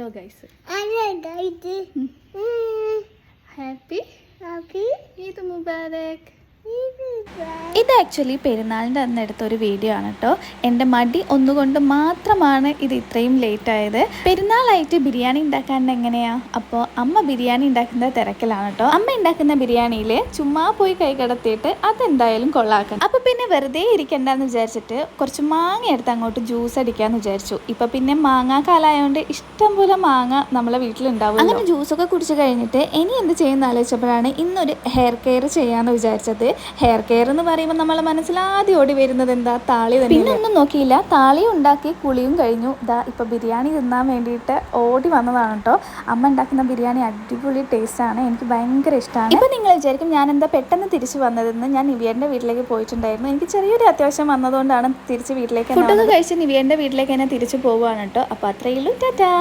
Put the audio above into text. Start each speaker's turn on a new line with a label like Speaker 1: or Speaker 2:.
Speaker 1: Hello guys. Happy Eid Mubarak. ഇത് actually പെരുന്നാളിൻ്റെ അന്ന് എടുത്തൊരു വീഡിയോ ആണ് കേട്ടോ. എൻ്റെ മടി ഒന്നുകൊണ്ട് മാത്രമാണ് ഇത് ഇത്രയും ലേറ്റ് ആയത്. പെരുന്നാളായിട്ട് ബിരിയാണി ഉണ്ടാക്കാൻ എങ്ങനെയാണ്? അപ്പോൾ അമ്മ ബിരിയാണി ഉണ്ടാക്കുന്ന തിരക്കിലാണ് കേട്ടോ. അമ്മ ഉണ്ടാക്കുന്ന ബിരിയാണിയിൽ ചുമ്മാ പോയി കൈ കടത്തിയിട്ട് അതെന്തായാലും കൊള്ളാക്കണം. അപ്പോൾ പിന്നെ വെറുതെ ഇരിക്കണ്ടെന്ന് വിചാരിച്ചിട്ട് കുറച്ച് മാങ്ങ എടുത്ത് അങ്ങോട്ട് ജ്യൂസ് അടിക്കാമെന്ന് വിചാരിച്ചു. ഇപ്പോൾ പിന്നെ മാങ്ങാ കാലമായതുകൊണ്ട് ഇഷ്ടംപോലെ മാങ്ങ നമ്മളെ വീട്ടിലുണ്ടാവും. അങ്ങനെ ജ്യൂസൊക്കെ കുടിച്ച് കഴിഞ്ഞിട്ട് ഇനി എന്ത് ചെയ്യുന്ന ആലോചിച്ചപ്പോഴാണ് ഇന്നൊരു ഹെയർ കെയർ ചെയ്യാമെന്ന് വിചാരിച്ചത്. ഹെയർ കെയർ എന്ന് പറയുമ്പോൾ നമ്മളെ മനസ്സിൽ ആദ്യം ഓടി വരുന്നത് എന്താ? താളി തന്നെ. പിന്നെ ഒന്നും നോക്കിയില്ല, താളി ഉണ്ടാക്കി കുളിയും കഴിഞ്ഞു. ഇതാ ഇപ്പൊ ബിരിയാണി തിന്നാൻ വേണ്ടിയിട്ട് ഓടി വന്നതാണ് കേട്ടോ. അമ്മ ഉണ്ടാക്കുന്ന ബിരിയാണി അടിപൊളി ടേസ്റ്റ് ആണ്, എനിക്ക് ഭയങ്കര ഇഷ്ടമാണ്. ഇപ്പൊ നിങ്ങൾ വിചാരിക്കും ഞാൻ എന്താ പെട്ടെന്ന് തിരിച്ചു വന്നതെന്ന്. ഞാൻ നിവിയന്റെ വീട്ടിലേക്ക് പോയിട്ടുണ്ടായിരുന്നു. എനിക്ക് ചെറിയൊരു അത്യാവശ്യം വന്നതുകൊണ്ടാണ് തിരിച്ച് വീട്ടിലേക്ക്. ഫുഡൊക്കെ കഴിച്ച് നിവിയന്റെ വീട്ടിലേക്ക് തന്നെ തിരിച്ചു പോവുകയാണ് കേട്ടോ. അപ്പൊ അത്രയേ ഉള്ളൂ. ടാറ്റാ.